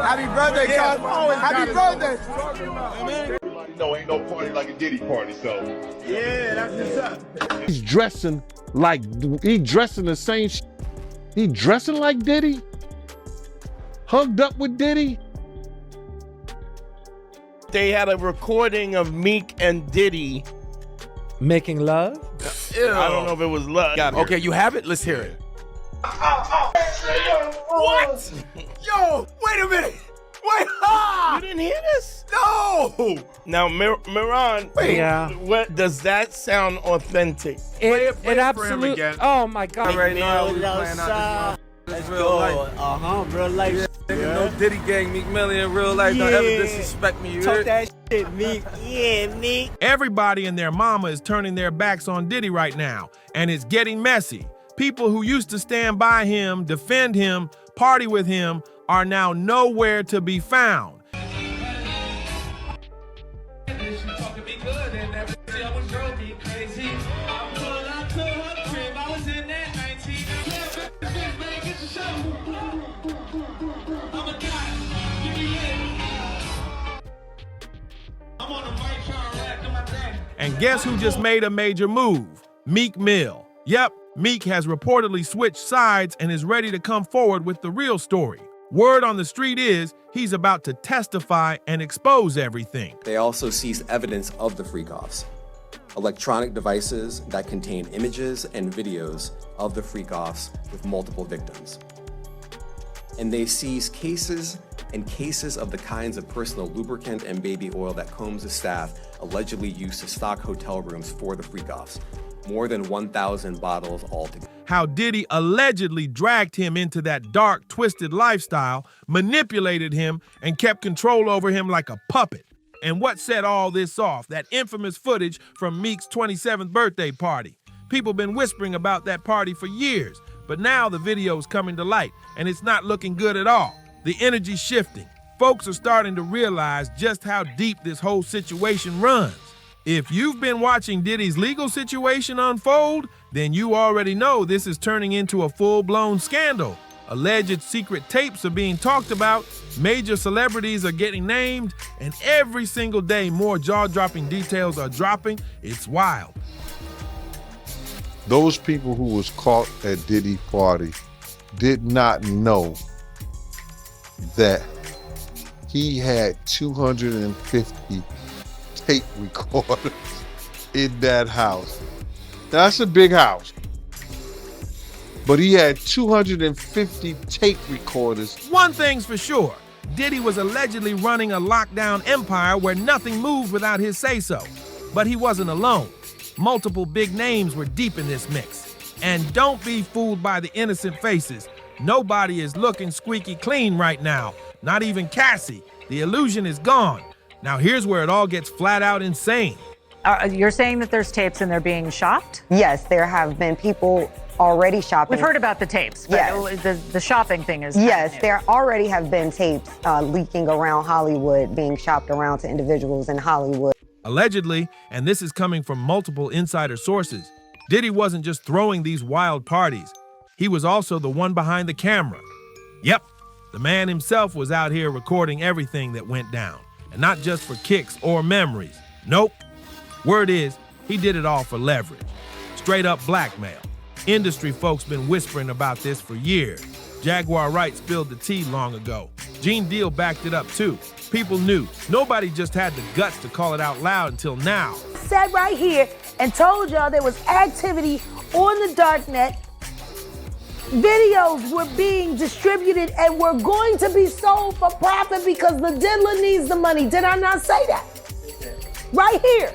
Happy birthday, Cuz. Happy birthday. No, ain't no party like a Diddy party, so. Yeah, that's what's up. He's dressing like, he dressing the same he dressing like Diddy? Hugged up with Diddy? They had a recording of Meek and Diddy making love? Ew. I don't know if it was love. Okay, you have it? Let's hear it. What? Yo, wait a minute. Wait, You didn't hear this? No! Now, Miran, what does that sound authentic? It absolutely. Oh my God! Right now, we playing out this real life. Real life. No Diddy gang, Meek Mill in real life. Don't ever disrespect me. You Talk heard? that shit, Meek. Yeah, Meek. Everybody and their mama is turning their backs on Diddy right now, and it's getting messy. People who used to stand by him, defend him, party with him, are now nowhere to be found. And guess who just made a major move? Meek Mill. Yep, Meek has reportedly switched sides and is ready to come forward with the real story. Word on the street is he's about to testify and expose everything. They also seized evidence of the freak-offs, electronic devices that contain images and videos of the freak-offs with multiple victims. And they seized cases and cases of the kinds of personal lubricant and baby oil that Combs' staff allegedly used to stock hotel rooms for the freak-offs. More than 1,000 bottles altogether. How Diddy allegedly dragged him into that dark, twisted lifestyle, manipulated him, and kept control over him like a puppet. And what set all this off? That infamous footage from Meek's 27th birthday party. People been whispering about that party for years, but now the video's coming to light, and it's not looking good at all. The energy's shifting. Folks are starting to realize just how deep this whole situation runs. If you've been watching Diddy's legal situation unfold, then you already know this is turning into a full-blown scandal. Alleged secret tapes are being talked about, major celebrities are getting named, and every single day more jaw-dropping details are dropping. It's wild. Those people who was caught at Diddy party did not know that he had 250 tape recorders in that house. That's a big house. But he had 250 tape recorders. One thing's for sure, Diddy was allegedly running a lockdown empire where nothing moved without his say-so. But he wasn't alone. Multiple big names were deep in this mix. And don't be fooled by the innocent faces. Nobody is looking squeaky clean right now. Not even Cassie. The illusion is gone. Now here's where it all gets flat out insane. You're saying that there's tapes and they're being shopped? Yes, there have been people already shopping. We've heard about the tapes, but yes. The shopping thing is yes, there already have been tapes leaking around Hollywood, being shopped around to individuals in Hollywood. Allegedly, and this is coming from multiple insider sources, Diddy wasn't just throwing these wild parties. He was also the one behind the camera. Yep, the man himself was out here recording everything that went down. And not just for kicks or memories. Nope. Word is, he did it all for leverage. Straight up blackmail. Industry folks been whispering about this for years. Jaguar Wright spilled the tea long ago. Gene Deal backed it up too. People knew. Nobody just had the guts to call it out loud until now. Sat right here and told y'all there was activity on the dark net. Videos were being distributed and were going to be sold for profit because the diddler needs the money. Did I not say that? Right here.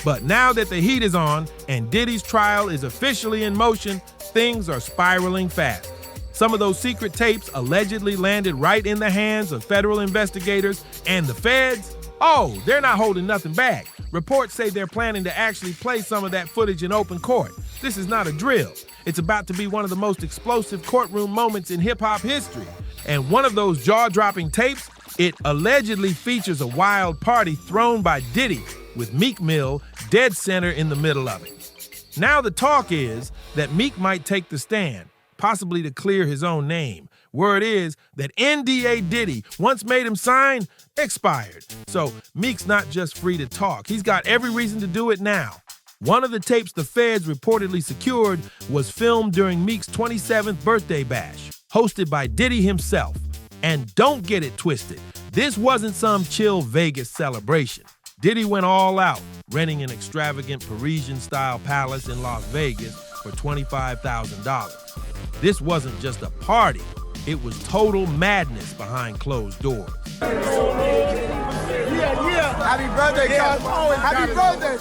But now that the heat is on and Diddy's trial is officially in motion, things are spiraling fast. Some of those secret tapes allegedly landed right in the hands of federal investigators and the feds. Oh, they're not holding nothing back. Reports say they're planning to actually play some of that footage in open court. This is not a drill. It's about to be one of the most explosive courtroom moments in hip-hop history. And one of those jaw-dropping tapes, it allegedly features a wild party thrown by Diddy with Meek Mill dead center in the middle of it. Now the talk is that Meek might take the stand, possibly to clear his own name, Word is that NDA Diddy once made him sign expired. So Meek's not just free to talk. He's got every reason to do it now. One of the tapes the feds reportedly secured was filmed during Meek's 27th birthday bash, hosted by Diddy himself. And don't get it twisted, this wasn't some chill Vegas celebration. Diddy went all out, renting an extravagant Parisian-style palace in Las Vegas for $25,000. This wasn't just a party, it was total madness behind closed doors. Happy birthday, Cuz. Happy birthday.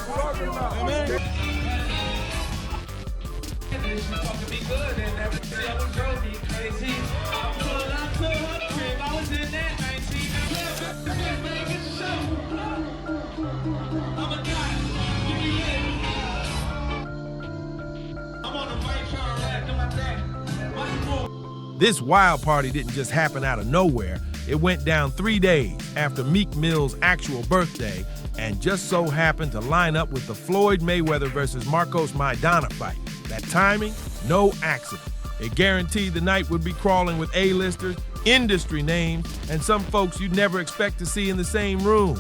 This wild party didn't just happen out of nowhere. It went down 3 days after Meek Mill's actual birthday and just so happened to line up with the Floyd Mayweather versus Marcos Maidana fight. That timing, no accident. It guaranteed the night would be crawling with A-listers, industry names, and some folks you'd never expect to see in the same room.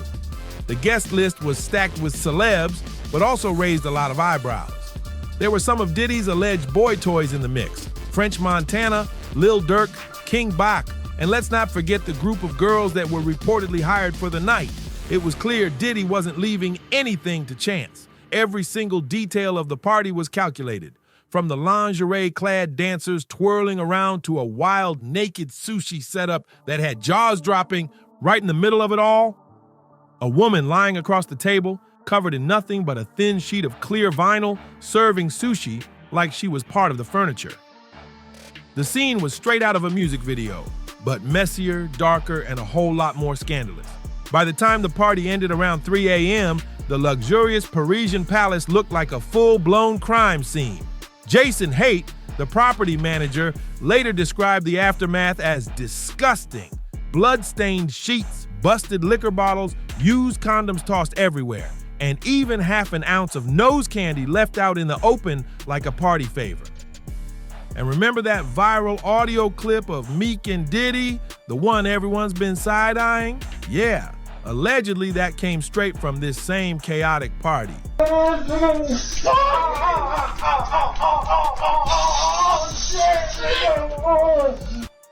The guest list was stacked with celebs, but also raised a lot of eyebrows. There were some of Diddy's alleged boy toys in the mix. French Montana, Lil Durk, King Bach, and let's not forget the group of girls that were reportedly hired for the night. It was clear Diddy wasn't leaving anything to chance. Every single detail of the party was calculated, from the lingerie-clad dancers twirling around to a wild naked sushi setup that had jaws dropping right in the middle of it all. A woman lying across the table, covered in nothing but a thin sheet of clear vinyl, serving sushi like she was part of the furniture. The scene was straight out of a music video, but messier, darker, and a whole lot more scandalous. By the time the party ended around 3 a.m., the luxurious Parisian Palace looked like a full-blown crime scene. Jason Haight, the property manager, later described the aftermath as disgusting. Blood-stained sheets, busted liquor bottles, used condoms tossed everywhere, and even half an ounce of nose candy left out in the open like a party favor. And remember that viral audio clip of Meek and Diddy, the one everyone's been side-eyeing? Yeah, allegedly that came straight from this same chaotic party.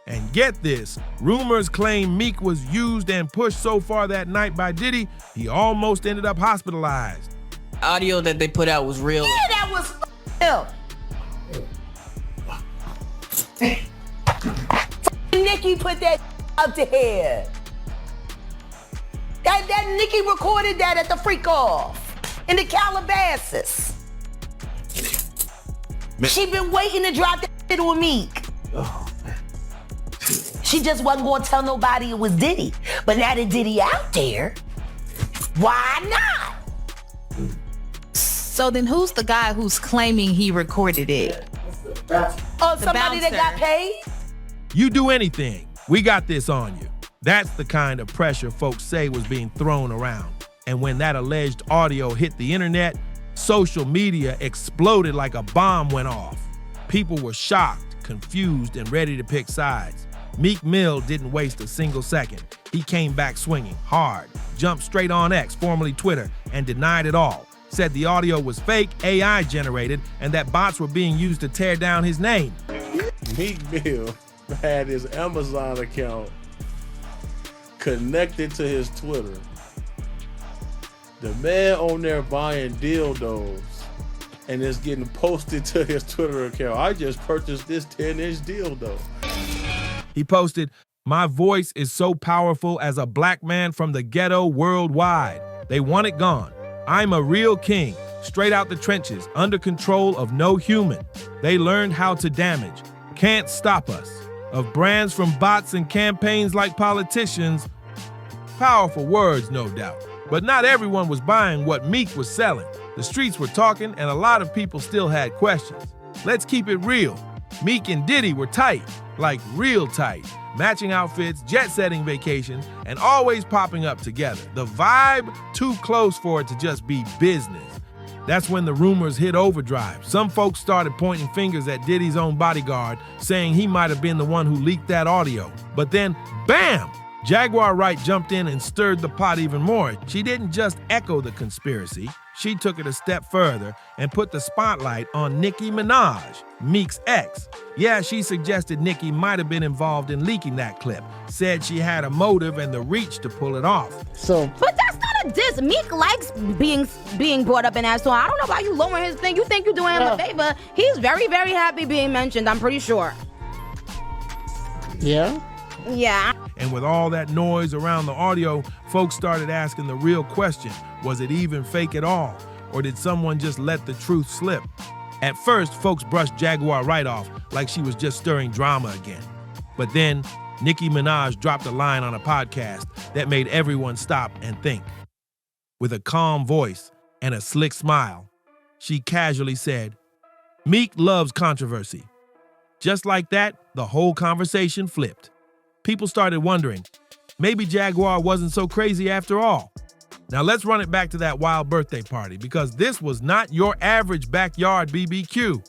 And get this, rumors claim Meek was used and pushed so far that night by Diddy, he almost ended up hospitalized. Audio that they put out was real. Yeah, that was real. Nicki put that out there. That Nicki recorded that at the freak off in the Calabasas. She been waiting to drop that shit with Meek. She just wasn't gonna tell nobody it was Diddy. But now that Diddy out there, why not? So then who's the guy who's claiming he recorded it? Oh, somebody that got paid? You do anything, we got this on you. That's the kind of pressure folks say was being thrown around. And when that alleged audio hit the internet, social media exploded like a bomb went off. People were shocked, confused, and ready to pick sides. Meek Mill didn't waste a single second. He came back swinging hard, jumped straight on X, formerly Twitter, and denied it all. Said the audio was fake, AI generated, and that bots were being used to tear down his name. Meek Mill had his Amazon account connected to his Twitter. The man on there buying dildos and it's getting posted to his Twitter account. I just purchased this 10-inch dildo. He posted, "My voice is so powerful as a black man from the ghetto worldwide. They want it gone. I'm a real king, straight out the trenches, under control of no human. They learned how to damage. Can't stop us. Of brands from bots and campaigns like politicians." Powerful words, no doubt. But not everyone was buying what Meek was selling. The streets were talking, and a lot of people still had questions. Let's keep it real. Meek and Diddy were tight, like real tight. Matching outfits, jet-setting vacations, and always popping up together. The vibe, too close for it to just be business. That's when the rumors hit overdrive. Some folks started pointing fingers at Diddy's own bodyguard, saying he might have been the one who leaked that audio. But then, bam! Jaguar Wright jumped in and stirred the pot even more. She didn't just echo the conspiracy. She took it a step further and put the spotlight on Nicki Minaj, Meek's ex. Yeah, she suggested Nicki might have been involved in leaking that clip, said she had a motive and the reach to pull it off. But that's not a diss. Meek likes being brought up in that song. I don't know why you lowering his thing. You think you're doing him a favor. He's very, very happy being mentioned, I'm pretty sure. Yeah? Yeah. And with all that noise around the audio, folks started asking the real question, was it even fake at all? Or did someone just let the truth slip? At first, folks brushed Jaguar Wright off like she was just stirring drama again. But then, Nicki Minaj dropped a line on a podcast that made everyone stop and think. With a calm voice and a slick smile, she casually said, "Meek loves controversy." Just like that, the whole conversation flipped. People started wondering, maybe Jaguar wasn't so crazy after all. Now let's run it back to that wild birthday party, because this was not your average backyard BBQ.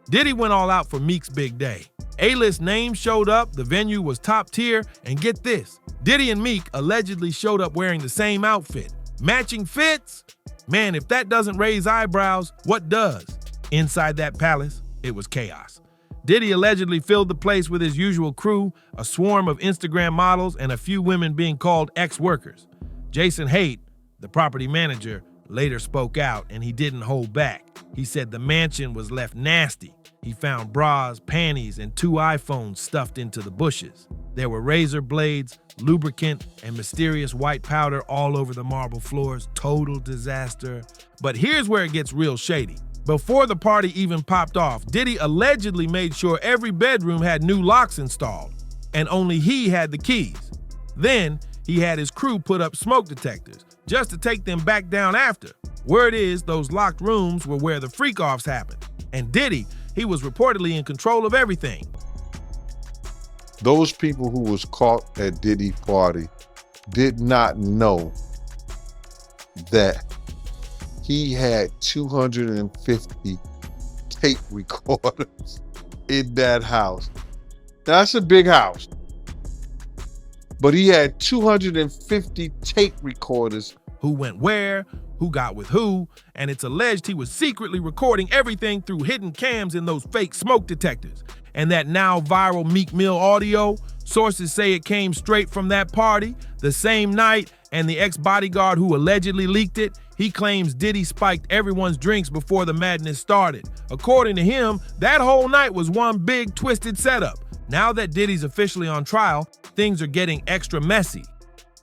Diddy went all out for Meek's big day. A-list names showed up, the venue was top tier, and get this, Diddy and Meek allegedly showed up wearing the same outfit. Matching fits? Man, if that doesn't raise eyebrows, what does? Inside that palace, it was chaos. Diddy allegedly filled the place with his usual crew, a swarm of Instagram models, and a few women being called ex-workers. Jason Haidt, the property manager, later spoke out, and he didn't hold back. He said the mansion was left nasty. He found bras, panties, and 2 iPhones stuffed into the bushes. There were razor blades, lubricant, and mysterious white powder all over the marble floors. Total disaster. But here's where it gets real shady. Before the party even popped off, Diddy allegedly made sure every bedroom had new locks installed, and only he had the keys. Then, he had his crew put up smoke detectors, just to take them back down after. Word is, those locked rooms were where the freak-offs happened. And Diddy, he was reportedly in control of everything. Those people who was caught at Diddy's party did not know that he had 250 tape recorders in that house. That's a big house. But he had 250 tape recorders. Who went where, who got with who, and it's alleged he was secretly recording everything through hidden cams in those fake smoke detectors. And that now viral Meek Mill audio, sources say it came straight from that party, the same night, and the ex-bodyguard who allegedly leaked it, he claims Diddy spiked everyone's drinks before the madness started. According to him, that whole night was one big twisted setup. Now that Diddy's officially on trial, things are getting extra messy.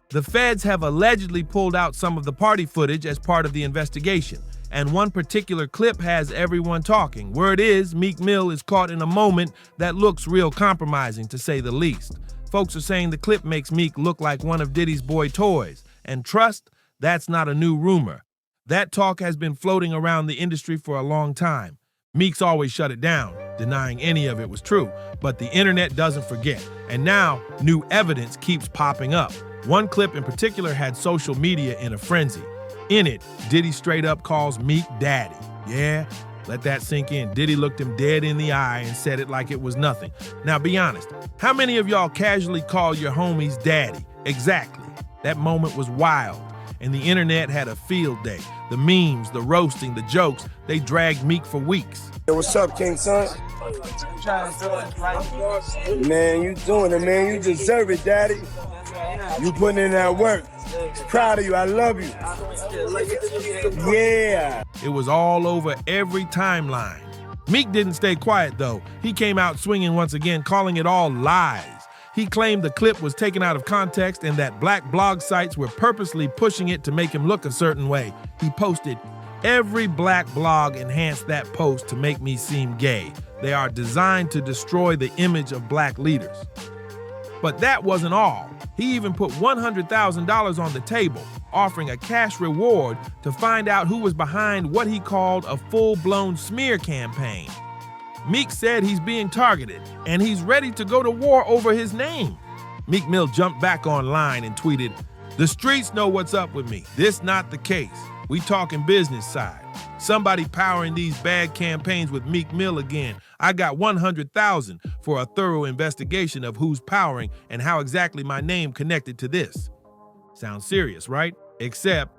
The feds have allegedly pulled out some of the party footage as part of the investigation, and one particular clip has everyone talking. Word is, Meek Mill is caught in a moment that looks real compromising, to say the least. Folks are saying the clip makes Meek look like one of Diddy's boy toys, and trust, that's not a new rumor. That talk has been floating around the industry for a long time. Meek's always shut it down, denying any of it was true, but the internet doesn't forget, and now new evidence keeps popping up. One clip in particular had social media in a frenzy. In it, Diddy straight up calls Meek daddy. Yeah, let that sink in. Diddy looked him dead in the eye and said it like it was nothing. Now be honest, how many of y'all casually call your homies daddy? Exactly. That moment was wild, and the internet had a field day. The memes, the roasting, the jokes, they dragged Meek for weeks. Hey, what's up, King Son? Man, you doing it, man. You deserve it, daddy. You putting in that work. Proud of you. I love you. Yeah. It was all over every timeline. Meek didn't stay quiet, though. He came out swinging once again, calling it all lies. He claimed the clip was taken out of context and that black blog sites were purposely pushing it to make him look a certain way. He posted, "Every black blog enhanced that post to make me seem gay. They are designed to destroy the image of black leaders." But that wasn't all. He even put $100,000 on the table, offering a cash reward to find out who was behind what he called a full-blown smear campaign. Meek said he's being targeted, and he's ready to go to war over his name. Meek Mill jumped back online and tweeted, "The streets know what's up with me. This not the case. We talking business side." Somebody powering these bad campaigns with Meek Mill again. I got 100,000 for a thorough investigation of who's powering and how exactly my name connected to this. Sounds serious, right? Except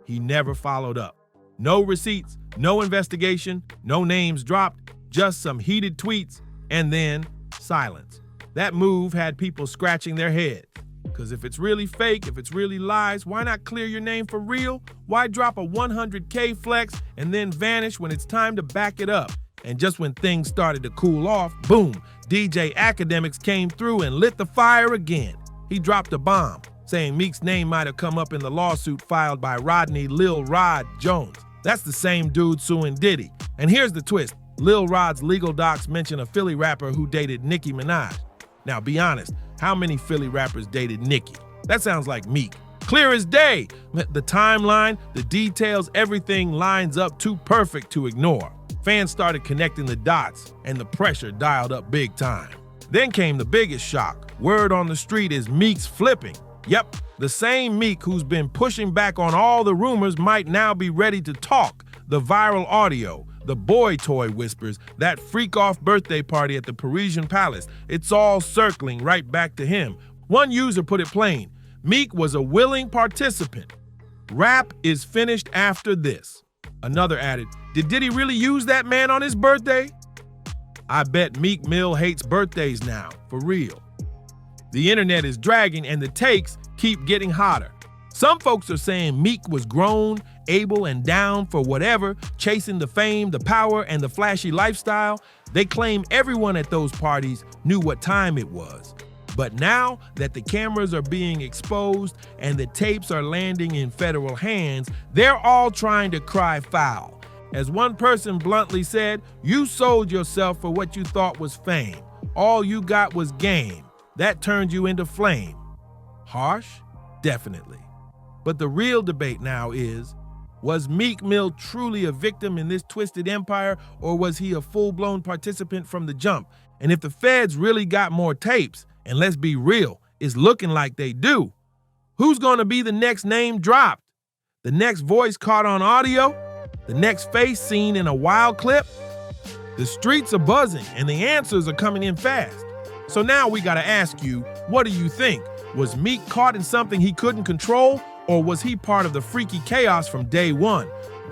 he never followed up. No receipts, no investigation, no names dropped, just some heated tweets, and then silence. That move had people scratching their heads. Because if it's really fake, if it's really lies, why not clear your name for real? Why drop a 100K flex and then vanish when it's time to back it up? And just when things started to cool off, boom, DJ Academics came through and lit the fire again. He dropped a bomb, saying Meek's name might have come up in the lawsuit filed by Rodney Lil Rod Jones. That's the same dude suing Diddy. And here's the twist. Lil Rod's legal docs mention a Philly rapper who dated Nicki Minaj. Now, be honest, how many Philly rappers dated Nicki? That sounds like Meek. Clear as day. The timeline, the details, everything lines up too perfect to ignore. Fans started connecting the dots, and the pressure dialed up big time. Then came the biggest shock. Word on the street is Meek's flipping. Yep, the same Meek who's been pushing back on all the rumors might now be ready to talk. The viral audio, the boy toy whispers, that freak-off birthday party at the Parisian Palace, it's all circling right back to him. One user put it plain, Meek was a willing participant. Rap is finished after this. Another added, did Diddy really use that man on his birthday? I bet Meek Mill hates birthdays now, for real. The internet is dragging and the takes keep getting hotter. Some folks are saying Meek was grown, able, and down for whatever, chasing the fame, the power, and the flashy lifestyle. They claim everyone at those parties knew what time it was. But now that the cameras are being exposed and the tapes are landing in federal hands, they're all trying to cry foul. As one person bluntly said, you sold yourself for what you thought was fame. All you got was game. That turned you into flame. Harsh? Definitely. But the real debate now is, was Meek Mill truly a victim in this twisted empire, or was he a full-blown participant from the jump? And if the feds really got more tapes, and let's be real, it's looking like they do, who's going to be the next name dropped? The next voice caught on audio? The next face seen in a wild clip? The streets are buzzing, and the answers are coming in fast. So now we gotta ask you, what do you think? Was Meek caught in something he couldn't control, or was he part of the freaky chaos from day one?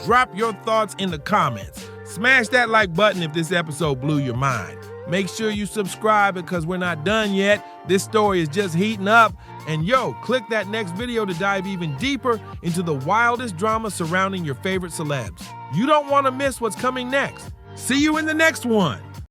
Drop your thoughts in the comments. Smash that like button if this episode blew your mind. Make sure you subscribe because we're not done yet. This story is just heating up. And yo, click that next video to dive even deeper into the wildest drama surrounding your favorite celebs. You don't want to miss what's coming next. See you in the next one.